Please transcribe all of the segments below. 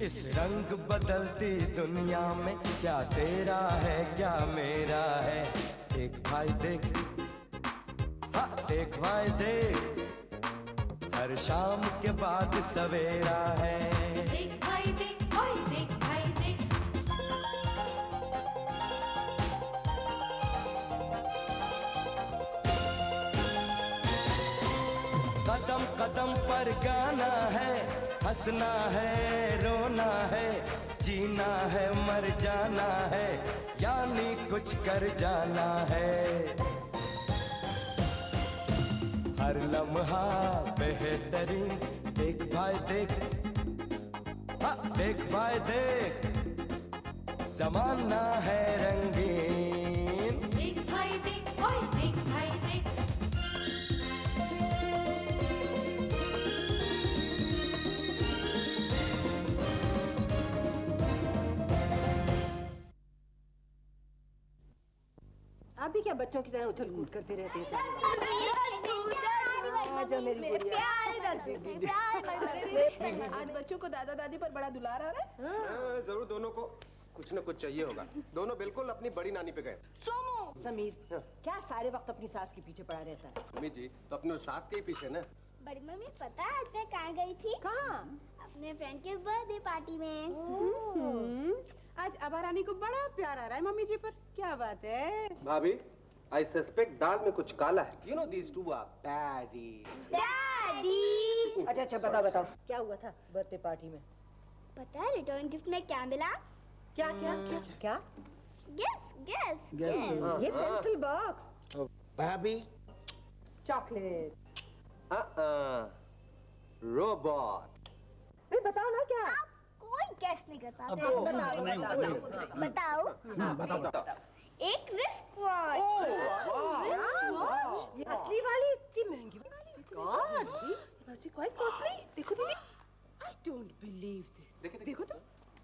इस रंग बदलती दुनिया में क्या तेरा है क्या मेरा है। देख भाई देख, हाँ देख भाई देख, हर शाम के बाद सवेरा है। देख भाई देख, ओए देख भाई देख। कदम कदम पर गाना है, हंसना है रोना है, जीना है मर जाना है, यानी कुछ कर जाना है। हर लम्हा बेहतरीन, देख भाई देख, हाँ देख भाई देख, ज़माना है रंगीन। देख भाई देख, ओए देख भाई देख। आप भी क्या बच्चों की तरह उछल कूद करते रहते हैं सारे वक्त? आज बच्चों को दादा दादी पर बड़ा दुलार आ रहा है। जरूर दोनों को कुछ न कुछ चाहिए होगा। दोनों बिल्कुल अपनी बड़ी नानी पे गए। सोमू समीर क्या सारे वक्त अपनी सास के पीछे पड़ा रहता है? मम्मी जी तो अपने सास के ही पीछे ना। बड़ी मम्मी पता है आज मैं कहाँ गई थी? कहाँ? अपने फ्रेंड के बर्थडे पार्टी में। आज अबा रानी को बड़ा प्यार आ रहा है मम्मी जी पर। क्या बात है भाभी, I suspect दाल में कुछ काला है। You know these two are baddies. Daddy अच्छा अच्छा बताओ क्या हुआ था बर्थडे पार्टी में? पता है रिटर्न गिफ्ट में क्या मिला? क्या क्या क्या क्या? गेस गेस ये पेंसिल बॉक्स। भाभी, चॉकलेट। रोबोट। बताओ ना क्या? कोई गेस नहीं कर पाते। बताओ एक रिस्ट वॉच। ये असली वाली इतनी महंगी वाली? God, must be quite costly. देखो दीदी, I don't believe this. देखो तो।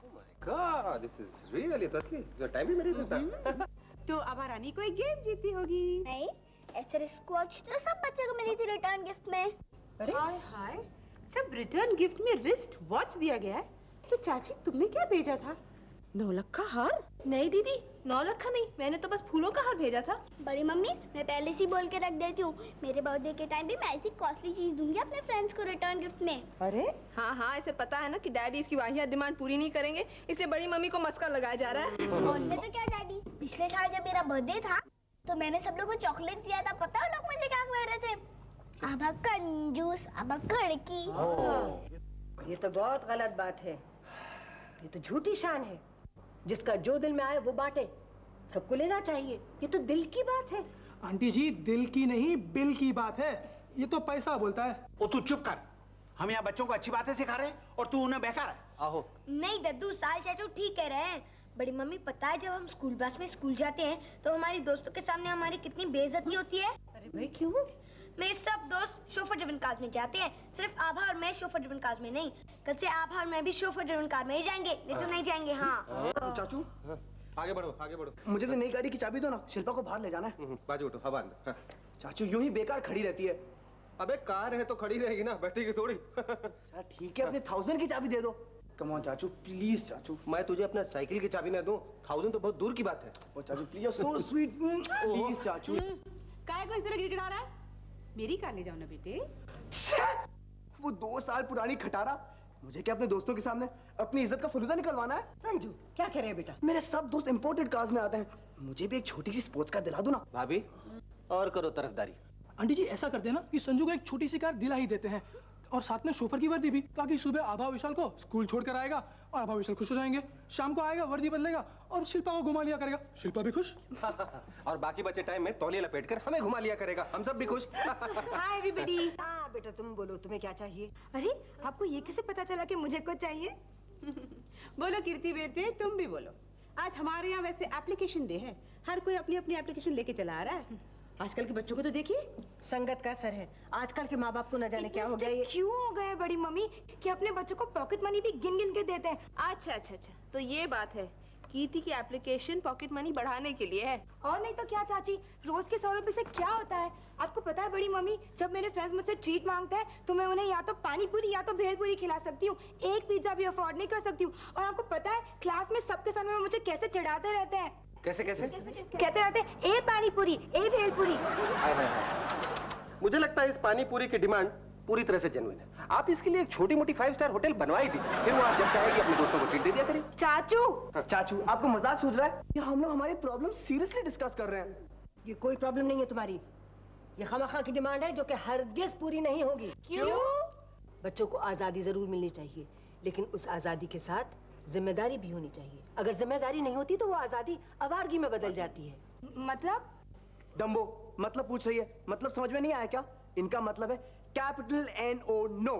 Oh my God, this is really असली। जो टाइम भी मेरे देता। तो अबा रानी को एक गेम जीती होगी। नहीं, ऐसे रिस्ट वॉच तो सब बच्चों को मिली थी रिटर्न गिफ्ट में। हाय हाय, जब रिटर्न गिफ्ट में रिस्ट वॉच दिया गया है तो चाची तुमने क्या भेजा था? 9 लाख का हार? नहीं दीदी, 9 लाख का नहीं, मैंने तो बस फूलों का हार भेजा था। बड़ी मम्मी मैं पहले से बोल के रख देती हूँ, मेरे बर्थडे के टाइम भी मैं ऐसी कॉस्टली चीज दूंगी अपने फ्रेंड्स को रिटर्न गिफ्ट में। अरे हाँ हाँ, इसे पता है ना कि डैडी इसकी वाहियात डिमांड पूरी नहीं करेंगे, इसलिए बड़ी मम्मी को मस्का लगाया जा रहा है। और मैं तो क्या डैडी, पिछले साल जब मेरा बर्थडे था तो मैंने सब लोगों को चॉकलेट दिया था। पता है लोग मुझे क्या कह रहे थे? आबा कंजूस, आबा खड़की। ये तो बहुत गलत बात है। ये तो झूठी शान है। जिसका जो दिल में आए वो बांटे, सबको लेना चाहिए। ये तो दिल की बात है। आंटी जी, दिल की नहीं बिल की बात है। ये तो पैसा बोलता है। ओ तू चुप कर। हम यहाँ बच्चों को अच्छी बातें सिखा रहे हैं और तू उन्हें बेकार है। आहो। नहीं दद्दू, साल चाचू ठीक कह रहे हैं। बड़ी मम्मी पता है जब हम स्कूल बस में स्कूल जाते हैं तो हमारी दोस्तों के सामने हमारी कितनी बेइज्जती होती है। अरे भाई क्यों? मेरे सब दोस्त शोफर ड्रिवन कार्स में जाते हैं, सिर्फ आभा और मैं शोफर ड्रिवन कार्स में नहीं। कल से आभा और मैं भी शोफर ड्रिवन कार में ही जाएंगे, नहीं तो नहीं जाएंगे। हाँ चाचू आगे बढ़ो आगे बढ़ो। मुझे तो नई गाड़ी की चाबी दो ना, शिल्पा को बाहर ले जाना है। बाजू उठो, हवा अंदर। हाँ। चाचू यूं ही बेकार खड़ी रहती है। अबे कार है तो खड़ी रहेगी ना, बैठेगी थोड़ी। सर ठीक है, अपने 1000 की चाबी दे दो। कम ऑन चाचू, प्लीज चाचू। मैं तुझे अपना साइकिल की चाबी ना दूं, 1000 तो बहुत दूर की बात है। ओ चाचू प्लीज, सो स्वीट, प्लीज चाचू। काय को इस तरह गिड़गिड़ा रहा है? मेरी कार ले जाओ ना बेटे। वो 2 साल पुरानी खटारा, मुझे क्या अपने दोस्तों के सामने अपनी इज्जत का फलूदा निकलवाना है? संजू क्या कह रहे हैं बेटा? मेरे सब दोस्त इंपोर्टेड कार्स में आते हैं, मुझे भी एक छोटी सी स्पोर्ट्स कार दिला दो ना। भाभी और करो तरफदारी। आंटी जी ऐसा करते हैं ना कि संजू को एक छोटी सी कार दिला ही देते हैं और साथ में शोफर की वर्दी भी, ताकि सुबह आभा विशाल को स्कूल छोड़ कर आएगा और आभा विशाल खुश हो जाएंगे। शाम को आएगा, वर्दी बदलेगा और शिल्पा को घुमा लिया करेगा, शिल्पा भी खुश। और बाकी बचे टाइम में तौलिया लपेट कर हमें घुमा लिया करेगा, हम सब भी खुश। Hi everybody. हाँ बेटा तुम बोलो, तुम्हें क्या चाहिए? अरे आपको ये कैसे पता चला कि मुझे कुछ चाहिए? बोलो कीर्ति बेटे, तुम भी बोलो। आज हमारे यहाँ वैसे एप्लीकेशन डे है, हर कोई अपनी अपनी एप्लीकेशन लेके चला आ रहा है। आजकल के बच्चों को तो देखिए, संगत का असर है। आजकल के माँ बाप को न जाने क्या हो गया। ये क्यों हो गए बड़ी मम्मी कि अपने बच्चों को पॉकेट मनी भी गिन गिन के देते हैं? अच्छा अच्छा अच्छा, तो ये बात है कीर्ति की एप्लीकेशन पॉकेट मनी बढ़ाने के लिए है। और नहीं तो क्या चाची, रोज के 100 रुपए से क्या होता है? आपको पता है बड़ी मम्मी, जब मेरे फ्रेंड्स मुझसे ट्रीट मांगते हैं तो मैं उन्हें या तो पानी पूरी या तो भेलपूरी खिला सकती हूँ, एक पिज्जा भी अफोर्ड नहीं कर सकती हूँ। और आपको पता है क्लास में सबके सामने मुझे कैसे चिढ़ाते रहते हैं। कैसे कैसे? कहते रहते हैं ए पानी पूरी, ए भेलपूरी। मुझे लगता है इस पानी पूरी की डिमांड पूरी तरह से जेन्युइन है। आप इसके लिए एक छोटी मोटी 5 स्टार होटल बनवाई थी, फिर वो आप जब चाहेगी अपने दोस्तों को ट्रीट दे दिया करिए। चाचू चाचू आपको मजाक सूझ रहा है या हम लोग हमारी प्रॉब्लम सीरियसली डिस्कस कर रहे हैं? ये कोई प्रॉब्लम नहीं है तुम्हारी, ये खामखा की डिमांड है जो कि हरगिज पूरी नहीं होगी। क्यों? बच्चों को आजादी जरूर मिलनी चाहिए, लेकिन उस आजादी के साथ जिम्मेदारी भी होनी चाहिए। अगर जिम्मेदारी नहीं होती तो वो आजादी आवारगी में बदल जाती है। मतलब? डम्बो मतलब पूछ रही है, मतलब समझ में नहीं आया क्या? इनका मतलब है capital NO no.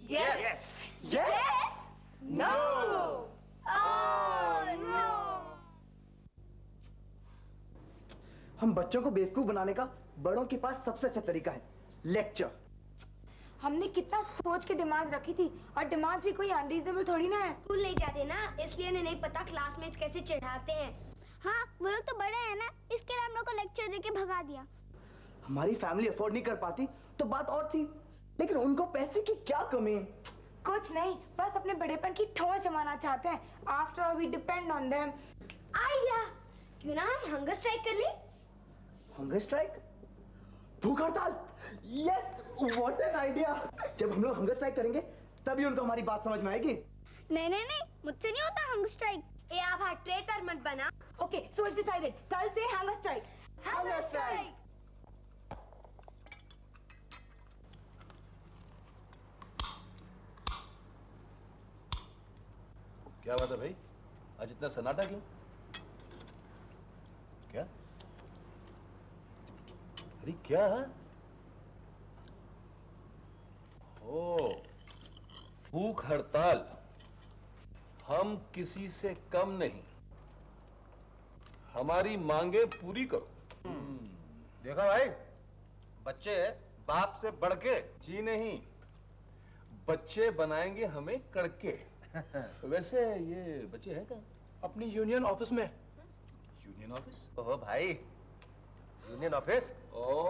Yes. Yes no. हम बच्चों को बेवकूफ बनाने का बड़ों के पास सबसे अच्छा तरीका है लेक्चर। हमने कितना सोच के डिमांड्स रखी थी, और डिमांड्स भी कोई अनरीजनेबल थोड़ी ना है। स्कूल नहीं जाते ना, इसलिए उन्हें नहीं पता क्लासमेट्स कैसे चिढ़ाते हैं। हाँ, वो लोग तो बड़े हैं ना, इसके लिए हम लोग को लेक्चर देके भगा दिया। हमारी फैमिली अफोर्ड नहीं कर पाती तो बात और थी, लेकिन उनको पैसे की क्या कमी? कुछ नहीं, बस अपने बड़ेपन की ठोस जमाना चाहते हैं। After all we depend on them. Idea, क्यों ना हम हंगर स्ट्राइक कर ले? Hunger strike? भूख हड़ताल? Yes, what an idea. जब हम लोग हंगर स्ट्राइक करेंगे तभी उनको हमारी बात समझ में आएगी। नहीं नहीं नहीं, मुझसे नहीं होता हंगर स्ट्राइक। ए आभा, ट्रेटर मत बना। ओके, सो इट्स डिसाइडेड, कल से हंगर स्ट्राइक। Hunger strike. क्या बात है भाई, आज इतना सन्नाटा क्यों? क्या? अरे क्या? ओ, भूख हड़ताल। हम किसी से कम नहीं, हमारी मांगे पूरी करो। देखा भाई, बच्चे बाप से बढ़ के। जी नहीं, बच्चे बनाएंगे हमें कड़के। वैसे ये बच्चे हैं कहाँ? अपनी यूनियन ऑफिस में। Union office? ओह भाई, यूनियन ऑफिस? ओह,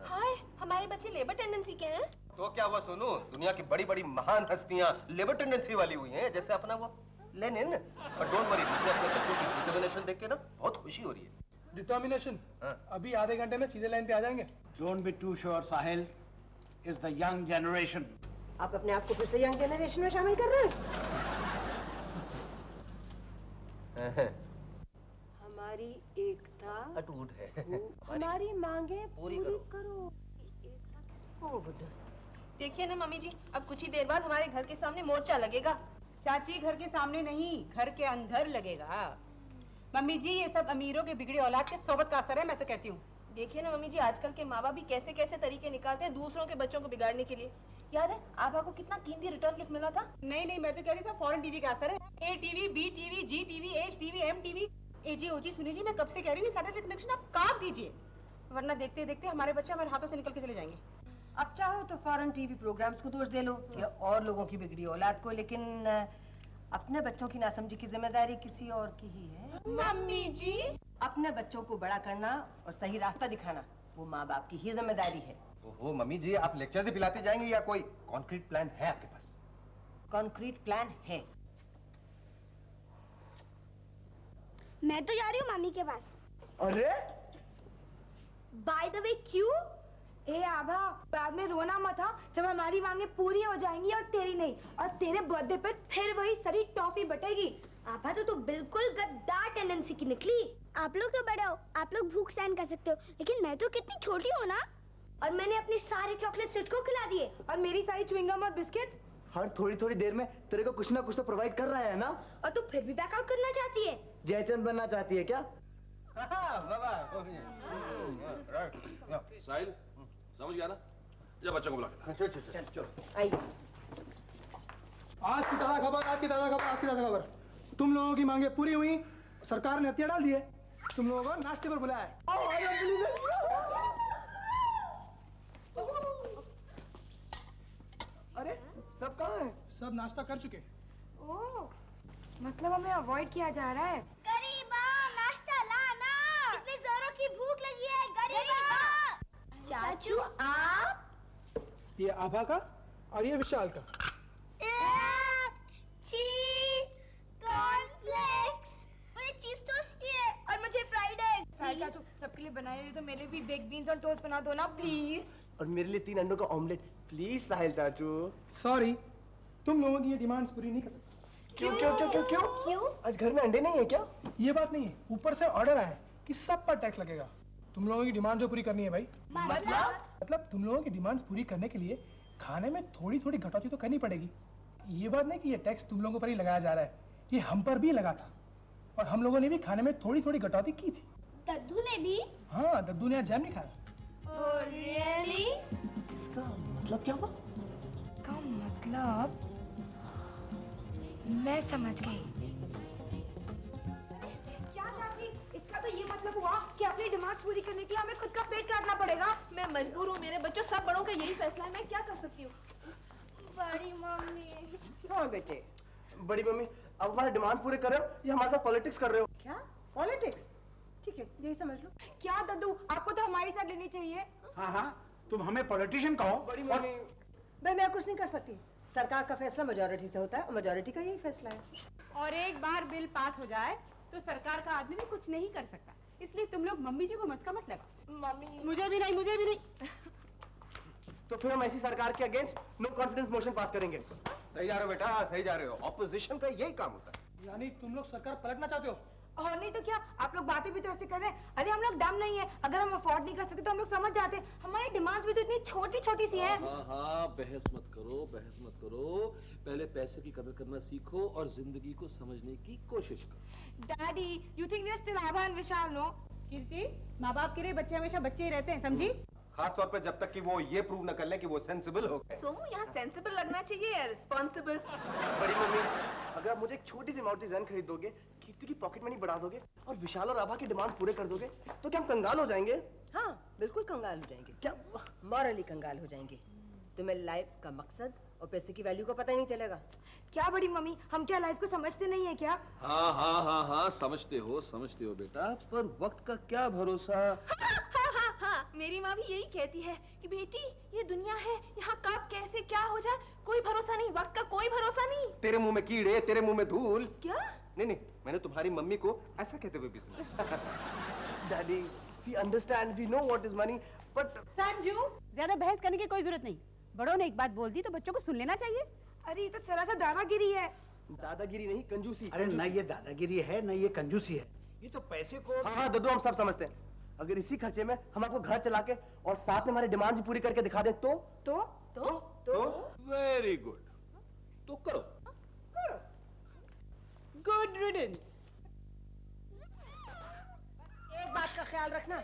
हाय, हमारे बच्चे लेबर टेंडेंसी के हैं। तो क्या हुआ सोनू, दुनिया की बड़ी बड़ी महान हस्तियां लेबर टेंडेंसी वाली हुई हैं, जैसे अपना वो लेनिन। पर डोंट वरी, मुझे अपने बच्चों की डिटर्मिनेशन देख के ना बहुत खुशी हो रही है। डिटर्मिनेशन? हाँ। अभी आधे घंटे में सीधे लाइन पे आ जाएंगे। Don't be too sure, Sahil. Is the young generation. आप अपने आप को फिर से यंग जनरेशन में शामिल कर रहे हैं? हमारी एकता अटूट है। हमारी मांगे पूरी पूरी करो। करो। एकता किसको गुड्डस? देखिए ना मम्मी जी, अब कुछ ही देर बाद हमारे घर के सामने मोर्चा लगेगा। चाची, घर के सामने नहीं, घर के अंदर लगेगा। मम्मी जी, ये सब अमीरों के बिगड़ी औलाद के सोबत का असर है, मैं तो कहती हूँ। देखिए ना मम्मी जी, आजकल के माँ बाप भी कैसे कैसे तरीके निकालते हैं दूसरों के बच्चों को बिगाड़ने के लिए। याद है आभा को कितना कीमती रिटर्न गिफ्ट मिला था? नहीं नहीं, मैं तो कह रही सब फॉरेन टीवी का असर है। A TV, B TV, G TV, H TV, M TV. एजी ओजी सुनी जी, मैं कब से कह रही हूँ सैटेलाइट कनेक्शन आप काट दीजिए, वरना देखते देखते हमारे बच्चे हमारे हाथों से निकल के चले जाएंगे। अब चाहो तो फॉरेन टीवी प्रोग्राम्स को दोष दे लो या और लोगों की बिगड़ी औलाद को, लेकिन अपने बच्चों की नासमझी की जिम्मेदारी किसी और की ही है। मम्मी जी, अपने बच्चों को बड़ा करना और सही रास्ता दिखाना वो माँ बाप की ही जिम्मेदारी है। ओहो मम्मी जी, आप लेक्चर से पिलाते जाएंगे या कोई कॉन्क्रीट प्लान है आपके पास? कॉन्क्रीट प्लान है। मैं तो जा रही हूँ मम्मी के पास। अरे बाय द वे, क्यों? ए आभा, बाद में रोना मत हाँ, जब हमारी मांगे पूरी हो जाएंगी और तेरी नहीं, और तेरे बर्थडे पे फिर वही सारी टॉफी बटेगी। आभा तो बिल्कुल गद्दार टेंडेंसी की निकली। आप लोग तो बड़े हो, आप लोग भूख सहन कर सकते हो, लेकिन मैं तो कितनी छोटी हूँ ना। और मैंने अपने सारे चॉकलेट्स तुझको खिला दिए, और मेरी सारी च्युइंगम और बिस्किट्स। हर थोड़ी थोड़ी देर में तेरे को कुछ ना कुछ तो प्रोवाइड कर रहा है ना। और तू फिर भी बैकआउट करना चाहती है? जयचंद बनना चाहती है क्या? साहिल, समझ गया ना? जा बच्चों को बुला के ला। चलो। आइए। आज की ताजा खबर, आज की ताजा खबर, आज की ताजा खबर। तुम लोगों की मांगे पूरी हुई, सरकार ने हथियार डाल दिए, तुम लोगों को नाश्ते पर बुलाया है। अरे सब कहाँ हैं? सब नाश्ता कर चुके। ओह, मतलब हमें अवॉइड किया जा रहा है। लगी है गरीबा। चाचू आप? ये आभा का और ये विशाल का। कॉर्नफ्लेक्स, मुझे चीज टोस्ट चाहिए और मुझे फ्राइड एग। साहिल चाचू सबके लिए बनाए रहे तो मेरे भी बेक बीन्स और टोस्ट बना दो ना प्लीज। और मेरे लिए 3 अंडों का ऑमलेट प्लीज साहिल चाचू। सॉरी, तुम लोगों की ये डिमांड्स पूरी नहीं कर सकते। क्यों क्यों क्यों क्यों क्यों क्यों? आज घर में अंडे नहीं है क्या? ये बात नहीं है, ऊपर से ऑर्डर आया है कि सब पर टैक्स लगेगा। तुम लोगों की डिमांड जो पूरी करनी है भाई। मतलब तुम लोगों की डिमांड्स पूरी करने के लिए खाने में थोड़ी थोड़ी कटौती तो करनी पड़ेगी। ये बात नहीं कि ये टैक्स तुम लोगों पर ही लगाया जा रहा है, ये हम पर भी लगा था और हम लोगों ने भी खाने में थोड़ी थोड़ी कटौती की थी। दद्दू ने भी? हाँ, दद्दू ने आज जैम नहीं खाया। Oh, really? इसका मतलब क्या हुआ? का मतलब मैं समझ गई। क्या चाची, इसका तो ये मतलब हुआ कि अपनी डिमांड पूरी करने के लिए हमें खुद का पेट काटना पड़ेगा। मैं मजबूर हूँ मेरे बच्चों, सब बड़ों का यही फैसला है, मैं क्या कर सकती हूँ। बड़ी मम्मी। हाँ बेटे। बड़ी मम्मी, अब हमारे डिमांड पूरे कर रहे हो या हमारे साथ पॉलिटिक्स कर रहे हो? क्या पॉलिटिक्स? ठीक है, यही समझ लो। क्या दद्दू, आपको तो हमारी साइड लेनी चाहिए। हाँ हाँ, तुम हमें पॉलिटिशियन कहो। बड़ी मम्मी, भाई मैं कुछ नहीं कर सकती, सरकार का फैसला मेजोरिटी से होता है और मेजोरिटी का यही फैसला है। और एक बार बिल पास हो जाए तो सरकार का आदमी भी कुछ नहीं कर सकता, इसलिए तुम लोग मम्मी जी को मस्का मत लगा। मम्मी मुझे भी नहीं, मुझे भी नहीं। तो फिर हम ऐसी सरकार के against no confidence motion pass करेंगे। सही जा रहे हो बेटा, सही जा रहे हो। ऑपोजिशन का यही काम होता है। यानी तुम लोग सरकार पलटना चाहते हो? और नहीं तो क्या, आप लोग बातें भी तो ऐसे कर रहे हैं। अरे हम लोग डम नहीं है, अगर हम अफोर्ड नहीं कर सकते तो हम लोग समझ जाते हैं। हमारी डिमांड्स भी तो इतनी छोटी छोटी सी हैं। हाँ हाँ, बहस मत करो, बहस मत करो। पहले पैसे की कदर करना सीखो और जिंदगी को समझने की कोशिश करो। Daddy, you think we are still Abha and Vishal, no? Kirti, माँ बाप के लिए बच्चे हमेशा बच्चे ही रहते हैं, समझी? खास तौर पे जब तक कि वो ये प्रूव न कर ले कि वो सेंसिबल हो गए। सोमू, यहाँ सेंसिबल लगना चाहिए या रिस्पॉन्सिबल। बड़ी मम्मी, अगर आप मुझे एक छोटी सी मारुति वैन खरीद दोगे, कीर्ति की पॉकेट मनी बढ़ा दोगे और विशाल और आभा की डिमांड पूरे कर दोगे, तो क्या हम कंगाल हो जाएंगे? हाँ बिल्कुल कंगाल हो जाएंगे। क्या? मॉरली कंगाल हो जाएंगे। तुम्हें लाइफ का मकसद और पैसे की वैल्यू का पता ही नहीं चलेगा। क्या बड़ी मम्मी, हम क्या लाइफ को समझते नहीं है क्या? हाँ हाँ हाँ हाँ, समझते हो बेटा, पर वक्त का क्या भरोसा। हाँ, मेरी माँ भी यही कहती है कि बेटी ये दुनिया है, यहाँ कब कैसे क्या हो जाए कोई भरोसा नहीं, वक्त का कोई भरोसा नहीं। तेरे मुंह में कीड़े, तेरे मुंह में धूल। क्या? नहीं, मैंने तुम्हारी मम्मी को ऐसा कहते हुए भी सुना। Daddy, we understand, we know what is money, but Sanju, ज्यादा बहस करने की कोई जरूरत नहीं। बड़ों ने एक बात बोल दी तो बच्चों को सुन लेना चाहिए। अरे ये तो सरासर दादागिरी है। दादागिरी नहीं, कंजूसी। अरे ना ये दादागिरी है ना ये कंजूसी है, ये तो पैसे को। हाँ दद्दू, हम सब समझते हैं। अगर इसी खर्चे में हम आपको घर चला के और साथ में हमारी डिमांड भी पूरी करके दिखा दे तो वेरी गुड, तो करो। गुड रिडंस। एक बात का ख्याल रखना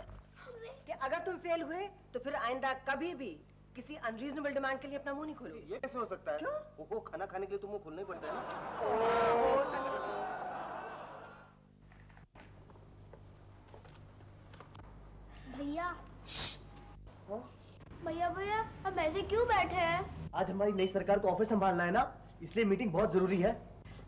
कि अगर तुम फेल हुए तो फिर आइंदा कभी भी किसी अनरीजनेबल डिमांड के लिए अपना मुंह नहीं खोलो। ये कैसे हो सकता है? क्यों? ओहो, खाना खाने के लिए तो मुंह खोलना ही पड़ता है ना। भैया भैया भैया, हम ऐसे क्यों बैठे हैं? आज हमारी नई सरकार को ऑफिस संभालना है ना, इसलिए मीटिंग बहुत जरूरी है।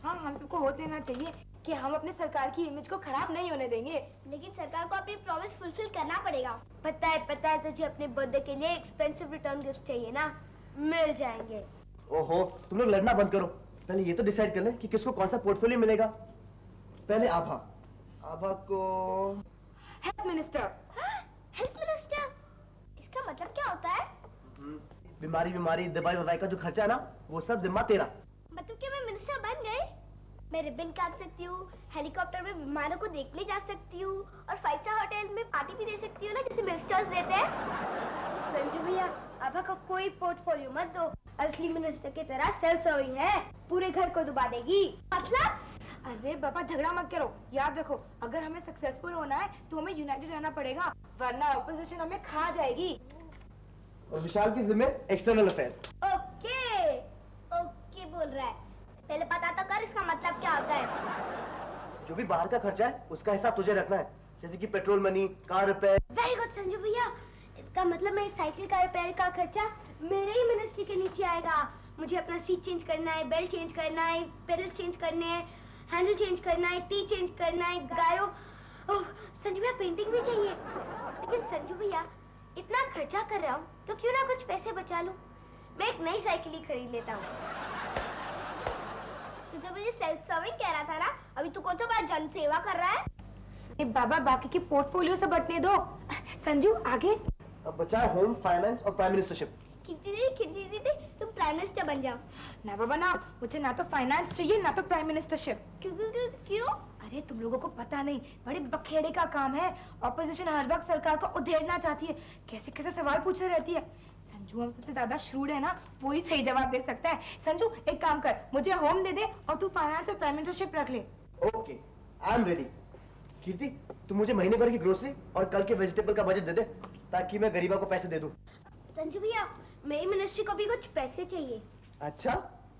हाँ, हम सबको होश लेना चाहिए कि हम अपने सरकार की इमेज को खराब नहीं होने देंगे। लेकिन सरकार को अपनी प्रॉमिस फुलफिल करना पड़ेगा। पता है तुझे अपने बर्थडे के लिए एक्सपेंसिव रिटर्न गिफ्ट चाहिए ना, मिल जाएंगे। ओहो, तुम लोग लड़ना बंद करो, पहले ये तो डिसाइड कर ले कि किसको कौन सा पोर्टफोलियो मिलेगा। पहले आभा को हेल्थ मिनिस्टर। Health minister? इसका मतलब क्या होता है? बीमारी दवाई का जो खर्चा है ना, वो सब जिम्मा तेरा। मतलब कि मैं मिनिस्टर बन गई? मैं रिबन काट सकती हूँ, हेलीकॉप्टर में बीमारों को देखने जा सकती हूँ और 5 स्टार होटल में पार्टी भी दे सकती हूँ ना, जैसे मिनिस्टर्स देते हैं। संजू भैया, आभा का कोई पोर्टफोलियो मत दो, असली मिनिस्टर की तरह सेल्फ सर्विंग है, पूरे घर को डुबा देगी। मतलब? अरे बाबा, झगड़ा मत करो। याद रखो, अगर हमें सक्सेसफुल होना है तो हमें यूनाइटेड रहना पड़ेगा, वरना ऑपोजिशन हमें खा जाएगी। और विशाल की जिम्मे एक्सटर्नल अफेयर्स। ओके बोल रहा है, पहले पता तो कर इसका मतलब क्या होता है। जो भी बाहर का खर्चा है उसका हिसाब तुझे रखना है, जैसे कि petrol money, car repair. Very good Sanju भैया, इसका मतलब मेरी साइकिल का रिपेयर का खर्चा मेरे ही मिनिस्ट्री के नीचे आएगा। मुझे अपना सीट चेंज करना है, बेल्ट चेंज करना है, पेडल चेंज करने हैं, हैंडल चेंज करना है, टी चेंज करना है, गायरो ओह, संजू भैया पेंटिंग भी चाहिए। लेकिन संजू भैया इतना खर्चा कर रहा हूँ तो क्यों ना कुछ पैसे बचा लूं। मैं एक नई साइकिल ही खरीद लेता हूँ। तू तो मुझे सेल्फ सर्विंग कह रहा था ना, अभी तू कौन सा बड़ा जन सेवा कर रहा है? बाबा बाकी के पोर्टफोलियो से बटने दो। संजू आगे। अब बचा है होम, फाइनेंस और प्राइम मिनिस्टरशिप। खिंची दीदी तुम प्राइम मिनिस्टर बन जाओ। ना बाबा ना, मुझे ना तो फाइनेंस चाहिए ना तो प्राइम मिनिस्टरशिप। क्यों क्यों क्यों क्यों? अरे तुम लोगों को पता नहीं, बड़े बखेड़े का काम है। ऑपोजिशन हर वक्त सरकार को उधेड़ना चाहती है, कैसे कैसे सवाल पूछे रहती है। संजू हम सबसे ज्यादा श्रूड है ना, वो ही सही जवाब दे सकता है। संजू एक काम कर, मुझे होम दे दे और तू फाइनेंस और प्राइम मिनिस्टरशिप रख ले। Okay, I am ready. Kirti, तू मुझे महीने भर की ग्रोसरी और कल के वेजिटेबल का बजट दे दे ताकि मैं गरीबा को पैसे दे दूं। संजू भैया मेरी मिनिस्ट्री को भी कुछ पैसे चाहिए। अच्छा,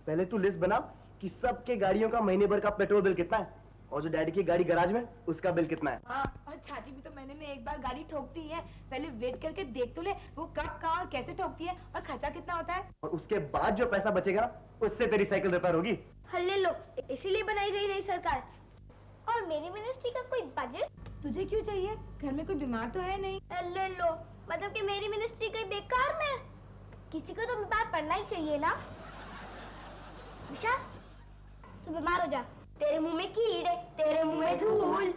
पहले तू लिस्ट बना कि सबके गाड़ियों का महीने भर का पेट्रोल बिल कितना है और जो डैडी की गाड़ी गैराज में उसका बिल कितना है। हाँ, और छाजी भी तो महीने में एक बार गाड़ी ठोकती है। पहले वेट करके देख तो ले वो कब कहाँ और कैसे ठोकती है और खर्चा कितना होता है। और उसके बाद जो पैसा बचेगा ना उससे तेरी साइकिल रिपेयर होगी। हल्ले लो, इसीलिए बनाई गई नई सरकार। और मेरी मिनिस्ट्री का कोई बजट तुझे क्यों चाहिए? घर में कोई बीमार तो है नहीं। ले लो, मतलब कि मेरी मिनिस्ट्री कहीं बेकार में? किसी को तो बीमार पड़ना ही चाहिए ना। विशाल तू बीमार हो जा, तेरे मुंह में कीड़े, तेरे मुंह में धूल।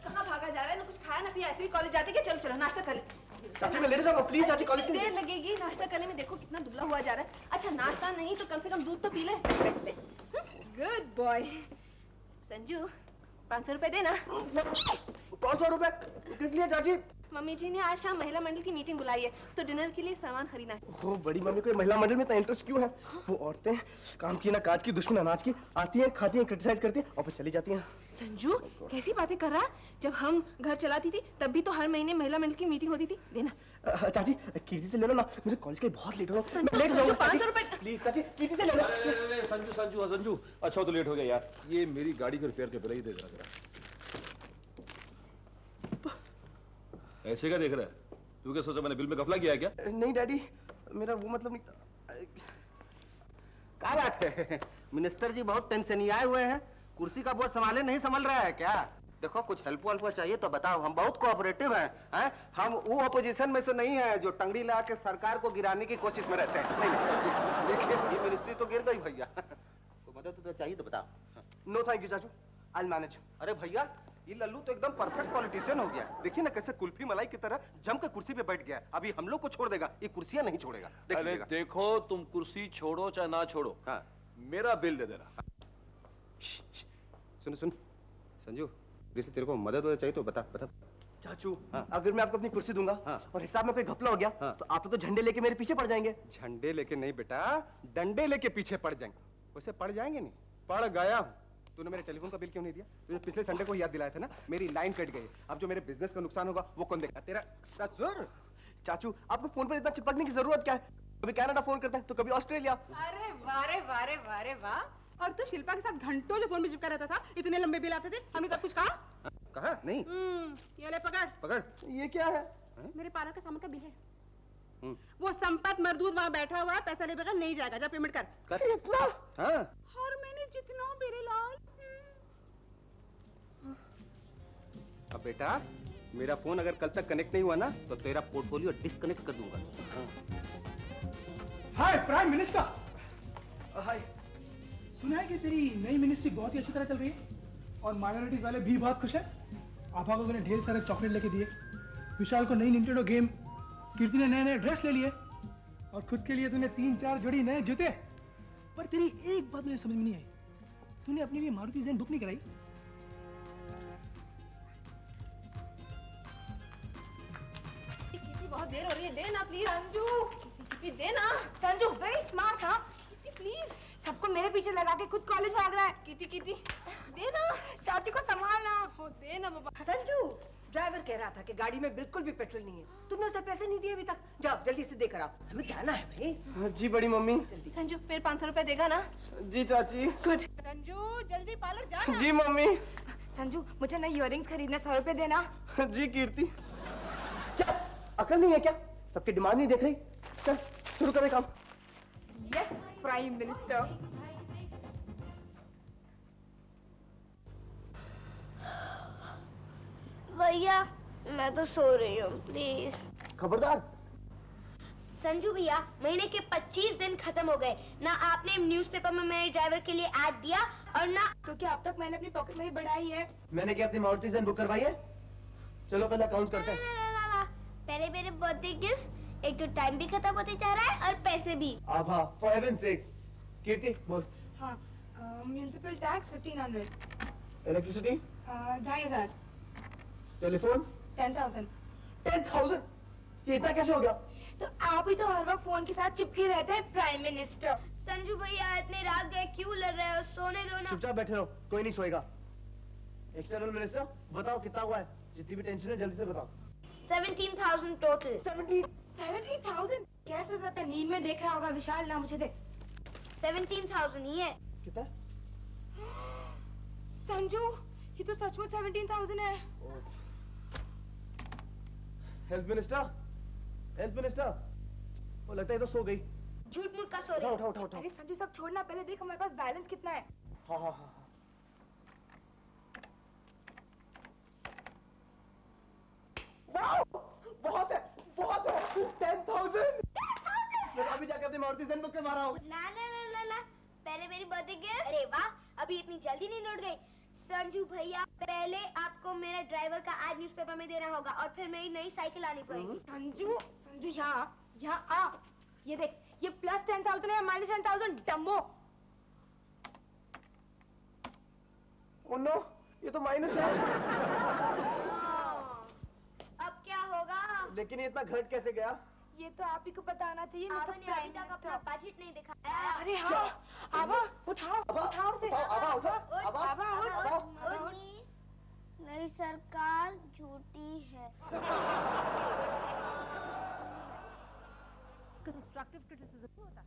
कहाँ भागा जा रहा है? ना कुछ खाया ना पिया, ऐसे भी कॉलेज जाते क्या? चलो चलो नाश्ता कर ले। चाची मैं लेट जाऊंगा प्लीज। चाची कॉलेज कितनी देर लगेगी नाश्ता करने में? देखो कितना दुबला हुआ जा रहा है। अच्छा नाश्ता नहीं तो कम से कम दूध तो पी ले। Good boy. संजू 500 रुपए देना। 500 रुपए किस लिए चाची? मम्मी जी ने आज शाम महिला मंडल की मीटिंग बुलाई है तो डिनर के लिए सामान खरीदना है। ओ बड़ी मम्मी को महिला मंडल में इतना इंटरेस्ट क्यों है? वो औरतें काम की ना काज की, दुश्मन अनाज की, आती हैं खाती हैं क्रिटिसाइज करती हैं और फिर चली जाती हैं। संजू कैसी बातें कर रहा है? जब हम घर चलाती थी तब भी तो हर महीने महिला मंडल की मीटिंग होती थी। देना। चाची कीर्ति से ले लो ना, मुझे कॉलेज के लिए बहुत लेट हो रहा है। संजू, लेट जाऊंगा। 500 रुपए प्लीज चाची कीर्ति से ले लो। संजू संजू हाँ संजू, अच्छा तो लेट हो गया यार। ये मेरी गाड़ी के रिपेयर के बिल ही दे जरा। ऐसे क्या देख रहा है? तू क्या सोचा मैंने बिल में गफला किया है क्या? नहीं डैडी, मेरा वो मतलब नहीं। क्या बात है मिनिस्टर जी, बहुत टेंशन आए हुए हैं। कुर्सी का बोझ संभाले नहीं संभल रहा है क्या? देखो कुछ हेल्प वल्प चाहिए तो बताओ, हम बहुत कोऑपरेटिव हैं। हम वो अपोजिशन में से नहीं है जो टंगड़ी लगा के सरकार को गिराने की कोशिश में रहते हैं। नहीं देखिए ये मिनिस्ट्री तो गिर गई भैया। तो मदद तो चाहिए तो बताओ। नो थैंक यू चाचू, आई विल मैनेज। अरे भैया ये लल्लू तो एकदम परफेक्ट पॉलिटिशियन हो गया। देखिए ना कैसे कुल्फी मलाई की तरह जम के कुर्सी पे बैठ गया। अभी हम लोग को छोड़ देगा, ये कुर्सियां नहीं छोड़ेगा। अरे देखो तुम कुर्सी छोड़ो चाहे ना छोड़ो, हाँ मेरा बिल दे देना। सुन सुन संजू, जैसे तेरे को मदद वदद चाहिए तो बता बता। चाचू अगर मैं आपको अपनी कुर्सी दूंगा और हिसाब में कोई घपला हो गया तो आप तो झंडे लेके मेरे पीछे पड़ जाएंगे। झंडे लेके नहीं बेटा, डंडे लेके पीछे पड़ जाएंगे। वैसे पड़ जाएंगे नहीं, पड़ गया। तूने मेरे टेलीफोन का बिल क्यों नहीं दिया? तुझे पिछले संडे को याद दिलाया था ना, मेरी लाइन कट गई। अब जो मेरे बिजनेस का नुकसान होगा वो कौन देगा? तेरा ससुर। चाचू आपको फोन पर इतना चिपकने की जरूरत क्या है? कभी कनाडा फोन करता है तो कभी ऑस्ट्रेलिया। अरे वारे वारे वारे वाह। और तू शिल्पा के साथ घंटों जो फोन में चिपका रहता था, इतने लंबे बिल आते थे, हमने तब कुछ कहा? कहा नहीं। ये ले पकड़ पकड़। ये क्या है? मेरे पार्लर का सामान का बिल है। वो संपत मरदूद वहाँ बैठा हुआ है, पैसा ले बगैर नहीं जाएगा। जा पेमेंट कर। इतना? हाँ। और मैंने जितना मेरे लाल। अब बेटा मेरा फोन अगर कल तक कनेक्ट नहीं हुआ ना तो तेरा पोर्टफोलियो डिस्कनेक्ट कर दूंगा। हाय प्राइम मिनिस्टर। हाय, सुना है कि तेरी नई मिनिस्ट्री बहुत ही अच्छी तरह चल रही है और माइनॉरिटीज वाले भी बहुत खुश हैं। आभा को तूने ढेर सारे चॉकलेट लेके दिए, विशाल को नई निंटेंडो गेम, कीर्ति ने नए नए ड्रेस ले लिए और खुद के लिए तूने 3-4 जोड़ी नए जूते। पर तेरी एक बात मुझे समझ में नहीं आई, तूने अपने लिए मारुति ज़ेन बुक नहीं कराई? बहुत देर हो रही है, दे ना प्लीज। संजू दे ना। Sanju very smart. हाँ प्लीज, सबको मेरे पीछे लगा के खुद कॉलेज भाग रहा है। किती दे ना। चाची को संभालना। हो दे ना बाबा। संजू ड्राइवर कह रहा था कि गाड़ी में बिल्कुल भी पेट्रोल नहीं है, तुमने उसे पैसे नहीं दिए अभी तक। जाओ जल्दी से देकर आओ, हमें जाना है भाई। जी बड़ी मम्मी। संजू फिर 500 रुपए देगा ना? जी चाची। गुड। संजू जल्दी पार्लर जा। जी मम्मी। संजू मुझे नई इयररिंग्स खरीदने 100 रुपए देना। जी कीर्ति। क्या अकल नहीं है क्या? सबकी डिमांड नहीं देख रही? चल शुरू करें काम। Yes prime minister. भैया मैं तो सो रही हूँ, प्लीज। खबरदार। संजू भैया, महीने के 25 दिन खत्म हो गए, ना आपने न्यूज़पेपर में मेरे ड्राइवर के लिए ऐड दिया और ना। तो क्या अब तक मैंने अपनी पॉकेट मनी बढ़ाई है? मैंने क्या अपनी मारुति ज़ेन बुक करवाई है? चलो पहले अकाउंट करते हैं। पहले मेरे बर्थडे गिफ्ट, एक तो टाइम भी खत्म होते जा रहा है और पैसे भी। आभा, for heaven's sakes। कीर्ति बोल। हाँ, म्युनिसिपल टैक्स 1500, इलेक्ट्रिसिटी 2500, टेलीफोन 10,000। 10,000? ये इतना कैसे हो गया? तो आप ही तो हर वक्त फोन के साथ चिपके रहते हैं, प्राइम मिनिस्टर। संजू भैया इतने रात गए क्यों लड़ रहे हो? सोने दो ना। चुपचाप बैठे रहो, कोई नहीं सोएगा। एक्सटर्नल मिनिस्टर, बताओ कितना हुआ है? जितनी भी टेंशन है जल्दी से बताओ। 17,000 टोटल। 17,000? कैसे हो सकता है? नींद में देख रहा होगा विशाल, ना मुझे दे। 17,000 ही है। कितना? संजू, ये तो सचमुच 17,000 है। हेल्थ मिनिस्टर, हेल्थ मिनिस्टर, वो लगता है तो सो गई। झूठ मूठ का सो रही। उठाओ। अरे संजू, सब छोड़ना, पहले देख हमारे पास बैलेंस कितना है। हाँ। बहुत है। 10,000। मैं अभी जाकर अपनी मारुति ज़ेन बुक करवा रहा हूँ। ना, पहले मेरी बर्थडे गिफ्ट। अरे वाह, अभी इतनी जल्दी नहीं लौट गई। संजू भैया, पहले आपको मेरे ड्राइवर का एड न्यूज़पेपर में देना होगा और फिर मेरी नई साइकिल आनी पड़ेगी। संजू, यहाँ आ। ये देख, ये प्लस 10,000 है, माइनस 10,000, डम्बो। ओह नो, ये तो माइनस है। अब क्या होगा? लेकिन ये इतना घट कैसे गया? ये तो आप ही को बताना चाहिए, मिस्टर आपने प्राइम अभी तक मिनिस्टर। अपना बजट नहीं दिखाया। अरे हाँ, आबा उठाओ से। आबा उठ। नई सरकार झूठी है। कंस्ट्रक्टिव क्रिटिसिज्म होता है।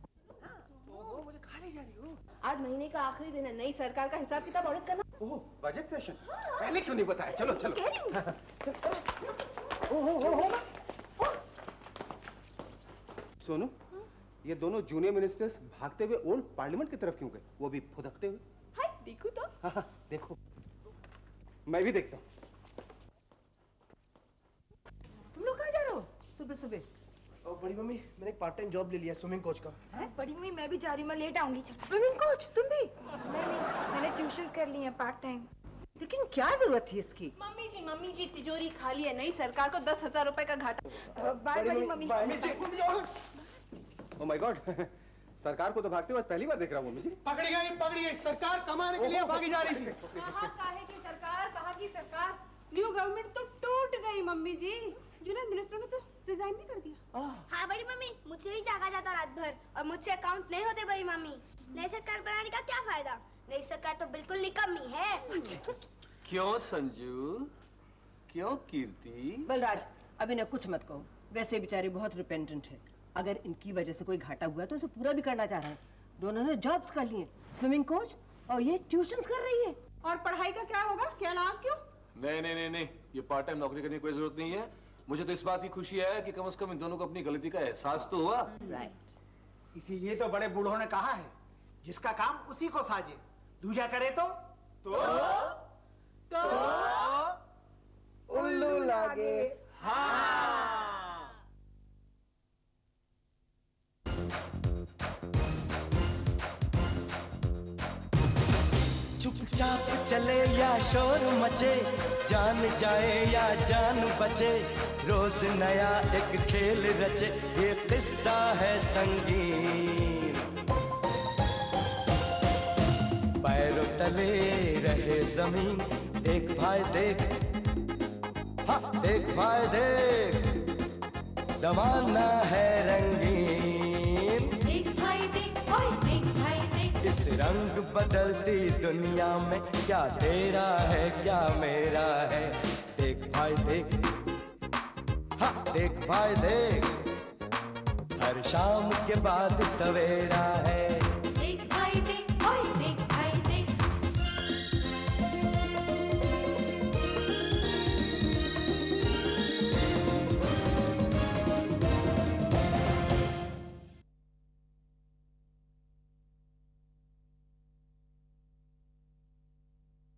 ओहो, मुझे कहाँ ले जा रही हो? आज महीने का आखिरी दिन है, नई सरकार का हिसाब किताब ऑडिट करना। ओह, बजट सेशन। पहले क्यों नहीं बताया? चलो। सोनू, ये दोनों जूनियर मिनिस्टर्स भागते हुए ओल्ड पार्लियामेंट की तरफ क्यों गए? वो भी फुदकते हुए। हाय, देखो तो। हाँ, देखो। मैं भी देखता हूँ। तुम लोग कहाँ जा रहे हो सुबह? और बड़ी मम्मी, मैंने एक पार्ट टाइम जॉब ले लिया स्विमिंग कोच का। बड़ी मम्मी, मैं भी जा रही हूँ, मैं लेट आऊंगी। Swimming coach? तुम भी? नहीं, मैंने ट्यूशन कर ली है पार्ट टाइम। लेकिन क्या जरूरत थी इसकी? मम्मी जी तिजोरी खाली है, नई सरकार को 10,000 रुपए का घाटा। बाय बड़ी मम्मी। ओह माय गॉड, सरकार को तो भागते हुए पहली बार देख रहा हूँ मम्मी जी। पकड़ी गई, सरकार कमाने के लिए भागी जा रही थी। कहाँ की सरकार? न्यू गवर्नमेंट तो टूट गई मम्मी जी। जूनियर मिनिस्टर ने तो रिजाइन भी कर दिया। हाँ बड़ी मम्मी, मुझसे नहीं जागा जाता रात भर और मुझसे अकाउंट नहीं होते बड़ी मम्मी। नई सरकार बनाने का क्या फायदा? नई सरकार तो बिल्कुल निकम्मी है। क्यों संजू? क्यों कीर्ति? बलराज, अभी ना कुछ मत कहो। वैसे बेचारी बहुत रिपेंटेंट है। अगर इनकी वजह से कोई घाटा हुआ तो उसे पूरा भी करना चाह रहा है। दोनों ने जॉब्स कर लिए, स्विमिंग कोच और ये ट्यूशंस कर रही है। और पढ़ाई का क्या होगा? क्या नाज क्यों? नहीं, ये पार्ट टाइम नौकरी करने की कोई जरूरत नहीं है। मुझे तो इस बात की खुशी है कि कम से कम इन दोनों को अपनी गलती का एहसास तो हुआ। राइट। इसीलिए तो बड़े बूढ़ों ने कहा है, जिसका काम उसी को साजे। दूजा करे तो उल्लू लागे। हाँ। चुपचाप चले या शोर मचे, जान जाए या जान बचे, रोज नया एक खेल रचे, ये किस्सा है संगीन। पैरों तले रहे जमीन, देख भाई देख, हाँ देख भाई देख, जमाना है रंगीन। देख भाई देख, ओए देख भाई देख। इस रंग बदलती दुनिया में क्या तेरा है क्या मेरा है, देख भाई देख, हाँ देख भाई देख, हर शाम के बाद सवेरा है।